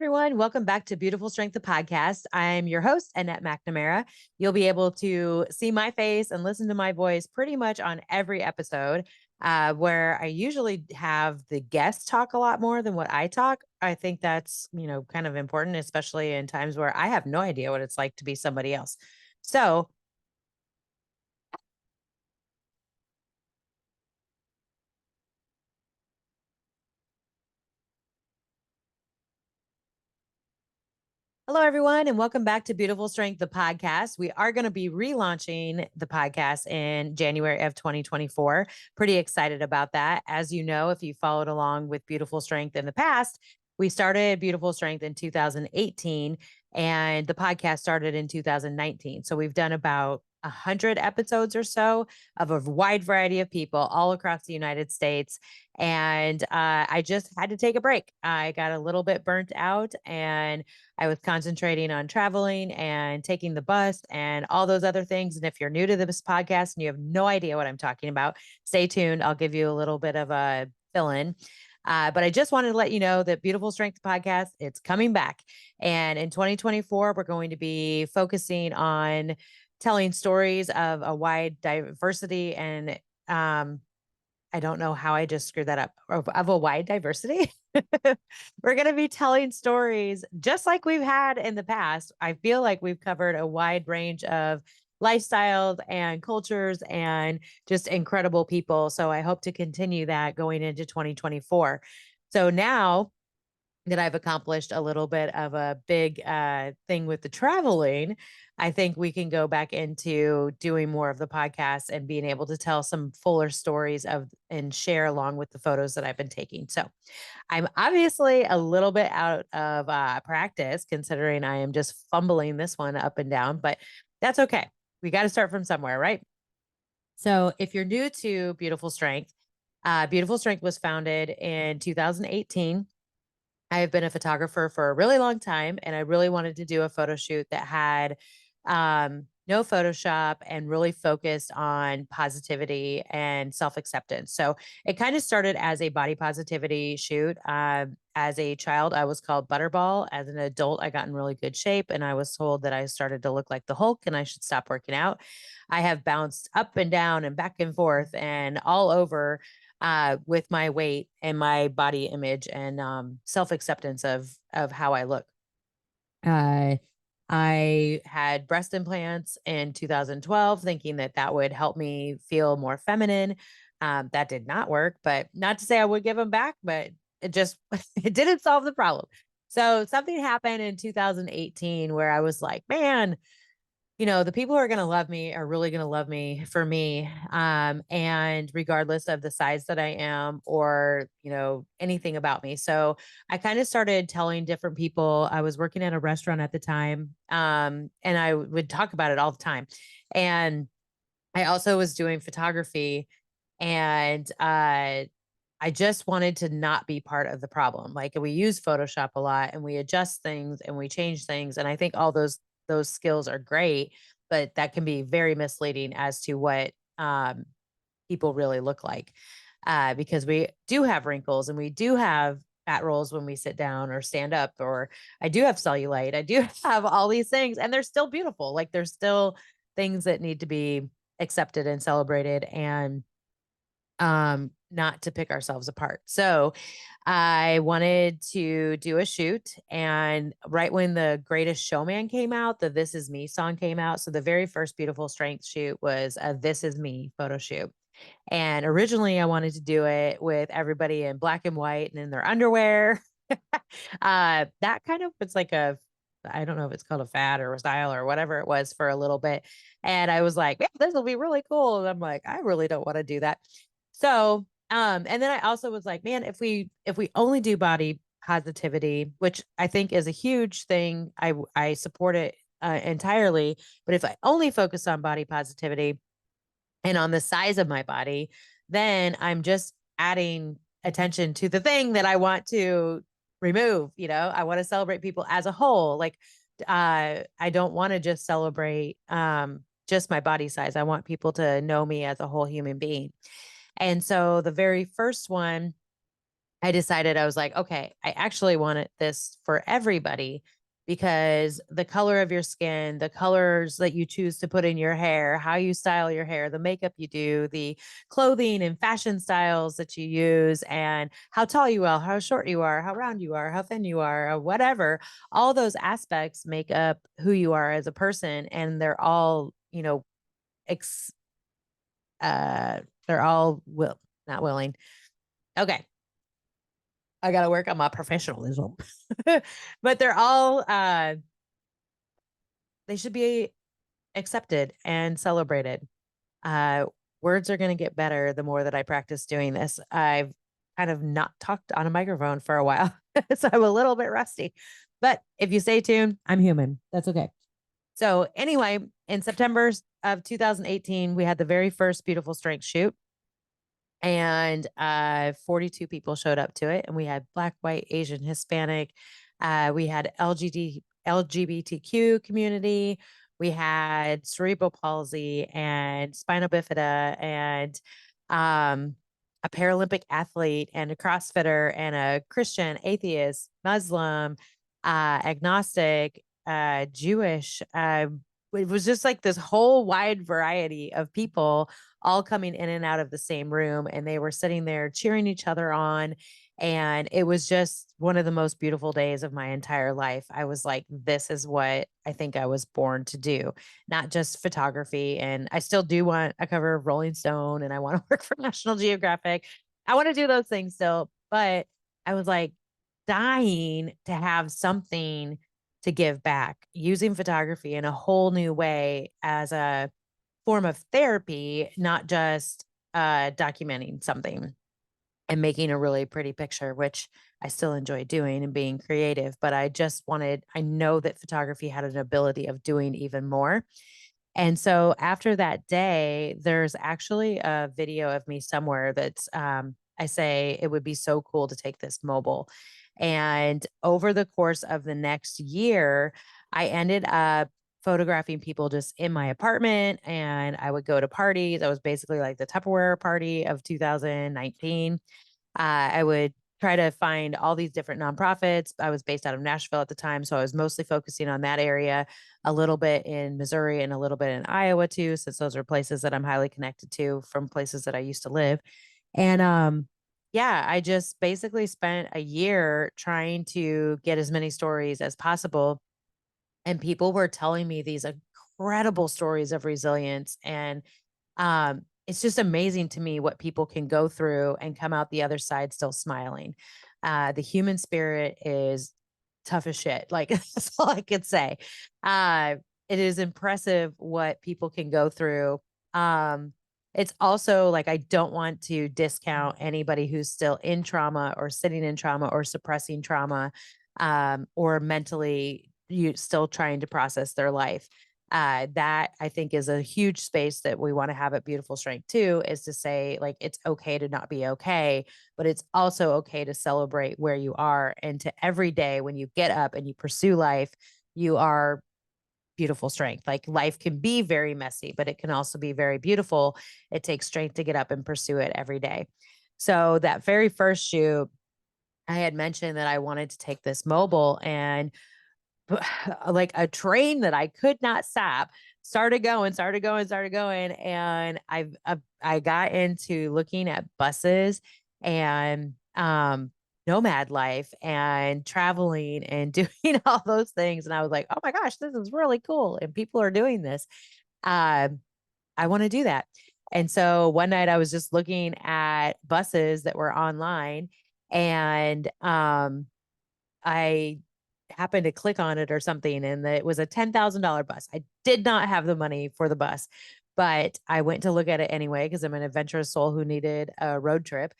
Everyone. Welcome back to Beautiful Strength, the podcast. I'm your host, Annette McNamara. You'll be able to see my face and listen to my voice pretty much on every episode, where I usually have the guests talk a lot more than what I talk. I think that's, kind of important, especially in times where I have no idea what it's like to be somebody else. So hello, everyone, and welcome back to Beautiful Strength, the podcast. We are going to be relaunching the podcast in January of 2024. Pretty excited about that. As you know, if you followed along with Beautiful Strength in the past, we started Beautiful Strength in 2018, and the podcast started in 2019. So we've done about 100 episodes or so of a wide variety of people all across the United States. And I just had to take a break. I got a little bit burnt out, and I was concentrating on traveling and taking the bus and all those other things. And if you're new to this podcast and you have no idea what I'm talking about, stay tuned. I'll give you a little bit of a fill in. But I just wanted to let you know that Beautiful Strength podcast, it's coming back. And in 2024, we're going to be focusing on telling stories of a wide diversity and I don't know how I just screwed that up, of a wide diversity. We're going to be telling stories just like we've had in the past. I feel like we've covered a wide range of lifestyles and cultures and just incredible people. So I hope to continue that going into 2024. So now that I've accomplished a little bit of a big thing with the traveling, I think we can go back into doing more of the podcast and being able to tell some fuller stories of and share along with the photos that I've been taking. So I'm obviously a little bit out of practice considering I am just fumbling this one up and down, but that's okay. We got to start from somewhere, right? So if you're new to Beautiful Strength was founded in 2018. I have been a photographer for a really long time, and I really wanted to do a photo shoot that had no Photoshop and really focused on positivity and self acceptance. So it kind of started as a body positivity shoot. As a child, I was called Butterball. As an adult, I got in really good shape, and I was told that I started to look like the Hulk and I should stop working out. I have bounced up and down and back and forth and all over with my weight and my body image and self acceptance of how I look. Uh, I had breast implants in 2012, thinking that that would help me feel more feminine. That did not work, but not to say I would give them back, but it just it didn't solve the problem. So something happened in 2018 where I was like, man, the people who are going to love me are really going to love me for me. And regardless of the size that I am or, anything about me. So I kind of started telling different people. I was working at a restaurant at the time. And I would talk about it all the time. And I also was doing photography, and, I just wanted to not be part of the problem. Like, we use Photoshop a lot and we adjust things and we change things. And I think all those skills are great, but that can be very misleading as to what people really look like. Because we do have wrinkles and we do have fat rolls when we sit down or stand up, or I do have cellulite. I do have all these things, and they're still beautiful. Like, there's still things that need to be accepted and celebrated, and not to pick ourselves apart. So I wanted to do a shoot, and right when The Greatest Showman came out, the This Is Me song came out. So the very first Beautiful Strength shoot was a This Is Me photo shoot. And originally I wanted to do it with everybody in black and white and in their underwear. That kind of was like I don't know if it's called a fad or a style or whatever it was for a little bit. And I was like, yeah, this will be really cool. And I'm like, I really don't want to do that. So, and then I also was like, man, if we only do body positivity, which I think is a huge thing, I support it entirely. But if I only focus on body positivity and on the size of my body, then I'm just adding attention to the thing that I want to remove. I want to celebrate people as a whole. Like, I don't want to just celebrate just my body size. I want people to know me as a whole human being. And so the very first one I decided, I was like, okay, I actually want this for everybody, because the color of your skin, the colors that you choose to put in your hair, how you style your hair, the makeup you do, the clothing and fashion styles that you use, and how tall you are, how short you are, how round you are, how thin you are, or whatever, all those aspects make up who you are as a person. And they're all, ex- they're all not willing. Okay, I got to work on my professionalism. But they're all they should be accepted and celebrated. Uh Words are going to get better the more that I practice doing this. I've kind of not talked on a microphone for a while, so I'm a little bit rusty. But if you stay tuned, I'm human. That's okay. So anyway, in September of 2018, we had the very first Beautiful Strength shoot, and 42 people showed up to it, and we had Black, white, Asian, Hispanic, we had LGBTQ community, we had cerebral palsy and spinal bifida, and um, a Paralympic athlete and a CrossFitter and a Christian, atheist, Muslim, agnostic, Jewish. It was just like this whole wide variety of people all coming in and out of the same room, and they were sitting there cheering each other on. And it was just one of the most beautiful days of my entire life. I was like, this is what I think I was born to do, not just photography. And I still do want a cover of Rolling Stone, and I want to work for National Geographic. I want to do those things still, but I was like dying to have something to give back, using photography in a whole new way as a form of therapy, not just documenting something and making a really pretty picture, which I still enjoy doing and being creative. But I know that photography had an ability of doing even more. And so after that day, there's actually a video of me somewhere that's, I say it would be so cool to take this mobile. And over the course of the next year, I ended up photographing people just in my apartment, and I would go to parties. I was basically like the Tupperware party of 2019. I would try to find all these different nonprofits. I was based out of Nashville at the time, so I was mostly focusing on that area, a little bit in Missouri and a little bit in Iowa too, since those are places that I'm highly connected to from places that I used to live. And yeah, I just basically spent a year trying to get as many stories as possible, and people were telling me these incredible stories of resilience. And it's just amazing to me what people can go through and come out the other side still smiling. The human spirit is tough as shit. Like that's all I could say. It is impressive what people can go through. Um, it's also like, I don't want to discount anybody who's still in trauma or sitting in trauma or suppressing trauma, or mentally you still trying to process their life. That I think is a huge space that we want to have at Beautiful Strength too, is to say, like, it's okay to not be okay, but it's also okay to celebrate where you are. And to every day when you get up and you pursue life, you are Beautiful Strength. Like, life can be very messy, but it can also be very beautiful. It takes strength to get up and pursue it every day. So that very first shoot, I had mentioned that I wanted to take this mobile, and like a train that I could not stop started going, started going, started going. And I got into looking at buses and nomad life and traveling and doing all those things. And I was like, oh my gosh, this is really cool. And people are doing this. Um, I want to do that. And so one night I was just looking at buses that were online, and I happened to click on it or something, and it was a $10,000 bus. I did not have the money for the bus, but I went to look at it anyway because I'm an adventurous soul who needed a road trip.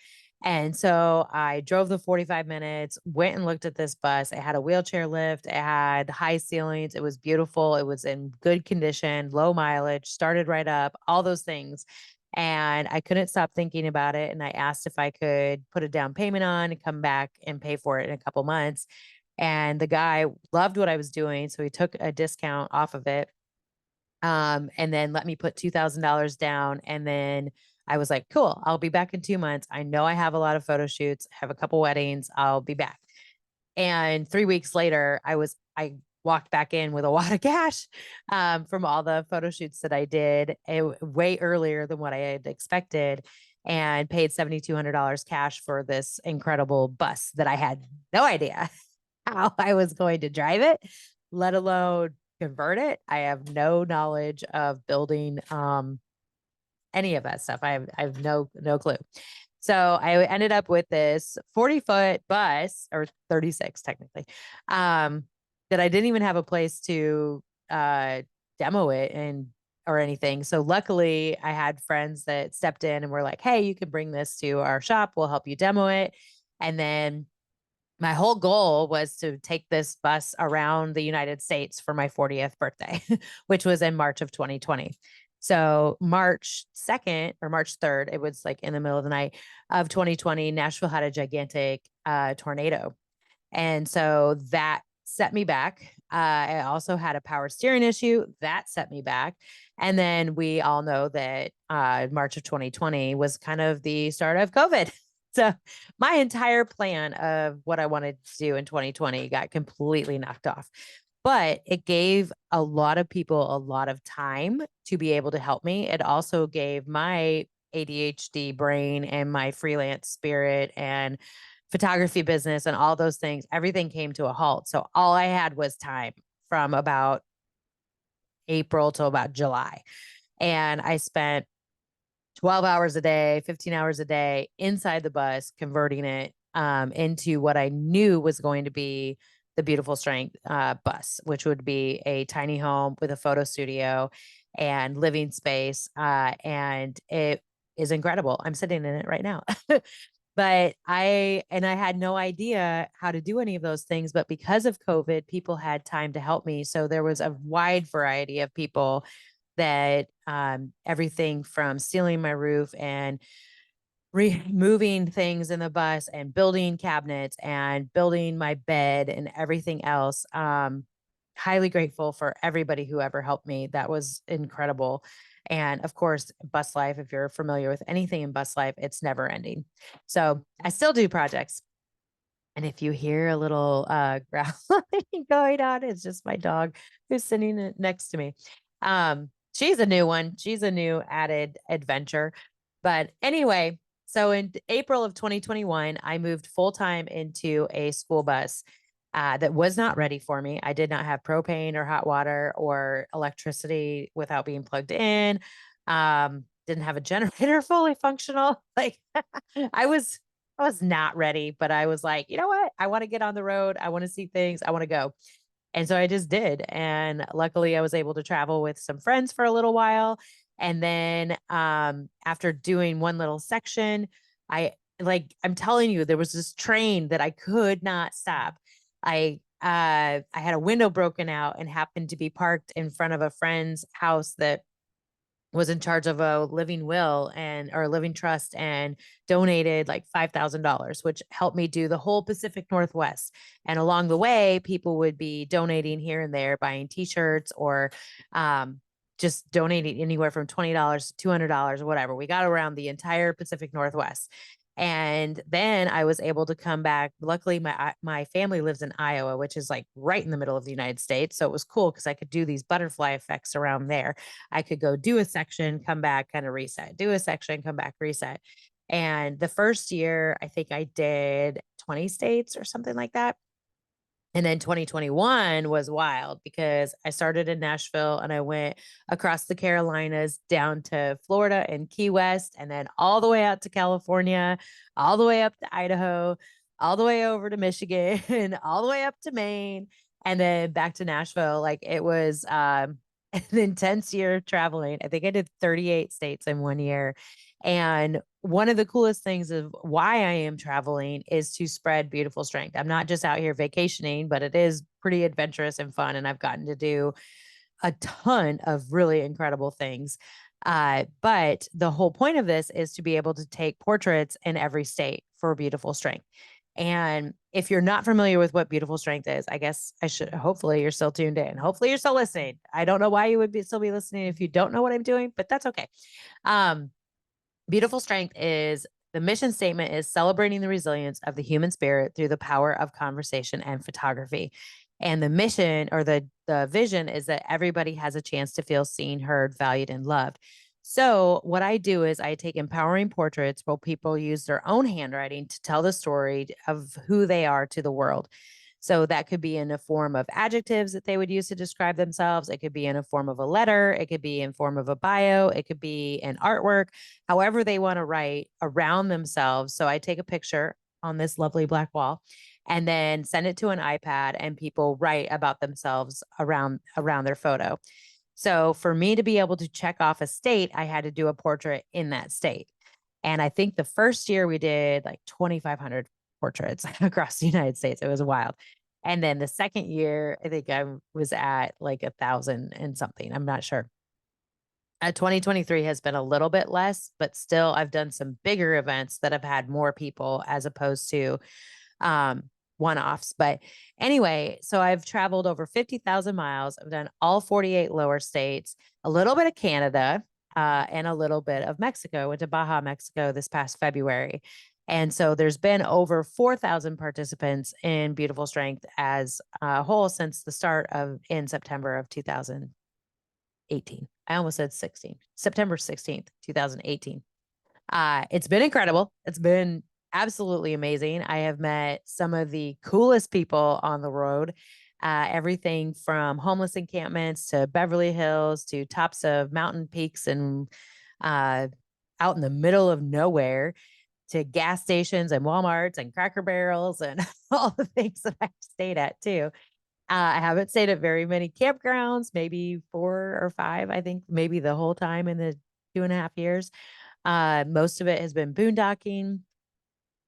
And so I drove the 45 minutes, went and looked at this bus. It had a wheelchair lift, it had high ceilings, it was beautiful, it was in good condition, low mileage, started right up, all those things. And I couldn't stop thinking about it. And I asked if I could put a down payment on and come back and pay for it in a couple months. And the guy loved what I was doing, so he took a discount off of it, and then let me put $2,000 down, and then I was like, cool, I'll be back in 2 months. I know I have a lot of photo shoots, have a couple weddings. I'll be back. And 3 weeks later, I walked back in with a wad of cash from all the photo shoots that I did way earlier than what I had expected, and paid $7,200 cash for this incredible bus that I had no idea how I was going to drive it, let alone convert it. I have no knowledge of building any of that stuff. I have no clue. So I ended up with this 40-foot bus, or 36 technically, that I didn't even have a place to demo it and or anything. So luckily I had friends that stepped in and were like, hey, you can bring this to our shop. We'll help you demo it. And then my whole goal was to take this bus around the United States for my 40th birthday, which was in March of 2020. So March 2nd or March 3rd, it was like in the middle of the night of 2020, Nashville had a gigantic tornado. And so that set me back. I also had a power steering issue that set me back. And then we all know that March of 2020 was kind of the start of COVID. So my entire plan of what I wanted to do in 2020 got completely knocked off. But it gave a lot of people a lot of time to be able to help me. It also gave my ADHD brain and my freelance spirit and photography business and all those things, everything came to a halt. So all I had was time from about April till about July. And I spent 12 hours a day, 15 hours a day inside the bus, converting it into what I knew was going to be the Beautiful Strength bus, which would be a tiny home with a photo studio and living space. And it is incredible. I'm sitting in it right now. But I had no idea how to do any of those things. But because of COVID, people had time to help me. So there was a wide variety of people that everything from sealing my roof and removing things in the bus and building cabinets and building my bed and everything else. Highly grateful for everybody who ever helped me. That was incredible. And of course, bus life, if you're familiar with anything in bus life, it's never ending. So I still do projects. And if you hear a little growling going on, it's just my dog who's sitting next to me. She's a new one. She's a new added adventure. But anyway, so in April of 2021, I moved full-time into a school bus that was not ready for me. I did not have propane or hot water or electricity without being plugged in. Didn't have a generator fully functional. Like I was not ready, but I was like, you know what? I want to get on the road. I want to see things. I want to go. And so I just did. And luckily I was able to travel with some friends for a little while. And then after doing one little section, I'm telling you, there was this train that I could not stop. I had a window broken out and happened to be parked in front of a friend's house that was in charge of a living will or a living trust, and donated like $5,000, which helped me do the whole Pacific Northwest. And along the way, people would be donating here and there, buying t-shirts or just donating anywhere from $20 to $200 or whatever. We got around the entire Pacific Northwest. And then I was able to come back. Luckily, my family lives in Iowa, which is like right in the middle of the United States. So it was cool because I could do these butterfly effects around there. I could go do a section, come back, kind of reset, do a section, come back, reset. And the first year, I think I did 20 states or something like that. And then 2021 was wild because I started in Nashville and I went across the Carolinas down to Florida and Key West, and then all the way out to California, all the way up to Idaho, all the way over to Michigan, all the way up to Maine, and then back to Nashville. Like it was an intense year traveling. I think I did 38 states in 1 year. And one of the coolest things of why I am traveling is to spread beautiful strength. I'm not just out here vacationing, but it is pretty adventurous and fun. And I've gotten to do a ton of really incredible things. But the whole point of this is to be able to take portraits in every state for beautiful strength. And if you're not familiar with what beautiful strength is, I guess hopefully you're still tuned in. Hopefully you're still listening. I don't know why you would still be listening if you don't know what I'm doing, but that's okay. Beautiful Strength is the mission statement is celebrating the resilience of the human spirit through the power of conversation and photography. And the mission or the vision is that everybody has a chance to feel seen, heard, valued, and loved. So, what I do is I take empowering portraits where people use their own handwriting to tell the story of who they are to the world. So that could be in a form of adjectives that they would use to describe themselves. It could be in a form of a letter. It could be in form of a bio. It could be an artwork, however they want to write around themselves. So I take a picture on this lovely black wall and then send it to an iPad and people write about themselves around their photo. So for me to be able to check off a state, I had to do a portrait in that state. And I think the first year we did like 2,500 portraits across the United States. It was wild. And then the second year, I think I was at like 1,000 and something. I'm not sure. 2023 has been a little bit less, but still, I've done some bigger events that have had more people as opposed to um, one offs. But anyway, so I've traveled over 50,000 miles. I've done all 48 lower states, a little bit of Canada, and a little bit of Mexico. Went to Baja, Mexico this past February. And so there's been over 4,000 participants in Beautiful Strength as a whole since the start of in September of 2018. I almost said 16, September 16th, 2018. It's been incredible. It's been absolutely amazing. I have met some of the coolest people on the road. Everything from homeless encampments to Beverly Hills to tops of mountain peaks and out in the middle of nowhere to gas stations and Walmarts and Cracker Barrels and all the things that I've stayed at too. I haven't stayed at very many campgrounds, maybe 4 or 5, I think, maybe the whole time in the 2.5 years. Most of it has been boondocking.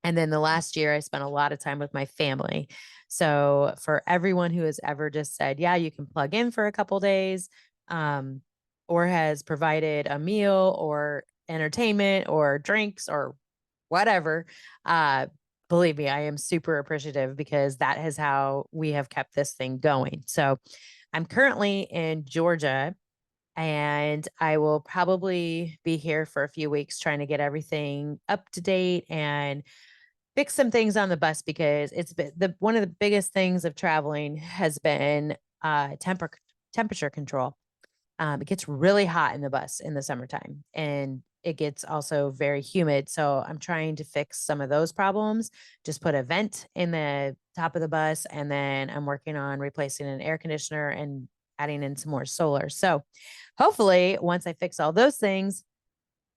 And then the last year, I spent a lot of time with my family. So for everyone who has ever just said, yeah, you can plug in for a couple days, or has provided a meal or entertainment or drinks or whatever, believe me, I am super appreciative because that is how we have kept this thing going. So I'm currently in Georgia and I will probably be here for a few weeks trying to get everything up to date and fix some things on the bus because it's been one of the biggest things of traveling has been temperature control. It gets really hot in the bus in the summertime and it gets also very humid. So I'm trying to fix some of those problems. Just put a vent in the top of the bus. And then I'm working on replacing an air conditioner and adding in some more solar. So hopefully, once I fix all those things,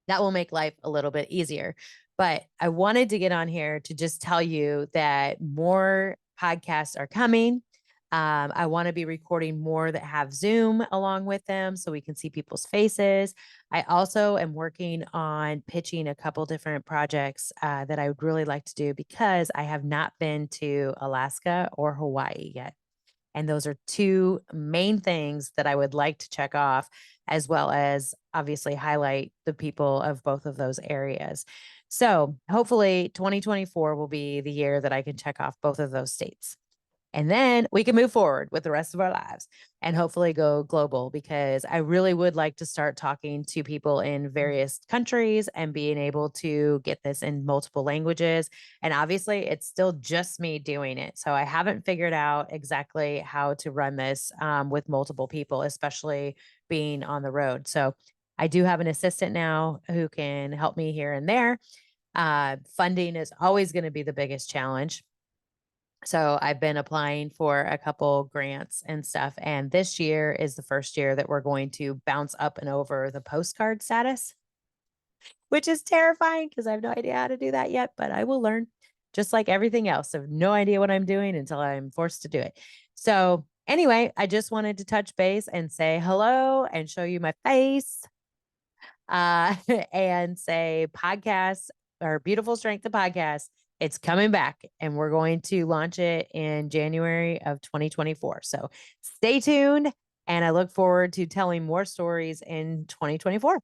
that will make life a little bit easier. But I wanted to get on here to just tell you that more podcasts are coming. I want to be recording more that have Zoom along with them so we can see people's faces. I also am working on pitching a couple different projects that I would really like to do because I have not been to Alaska or Hawaii yet. And those are two main things that I would like to check off, as well as obviously highlight the people of both of those areas. So hopefully 2024 will be the year that I can check off both of those states. And then we can move forward with the rest of our lives and hopefully go global because I really would like to start talking to people in various countries and being able to get this in multiple languages. And obviously, it's still just me doing it. So I haven't figured out exactly how to run this with multiple people, especially being on the road. So I do have an assistant now who can help me here and there. Funding is always going to be the biggest challenge. So I've been applying for a couple grants and stuff. And this year is the first year that we're going to bounce up and over the postcard status, which is terrifying because I have no idea how to do that yet, but I will learn just like everything else. I have no idea what I'm doing until I'm forced to do it. So anyway, I just wanted to touch base and say hello and show you my face and say podcast or Beautiful Strength, the podcast. It's coming back and we're going to launch it in January of 2024. So stay tuned. And I look forward to telling more stories in 2024.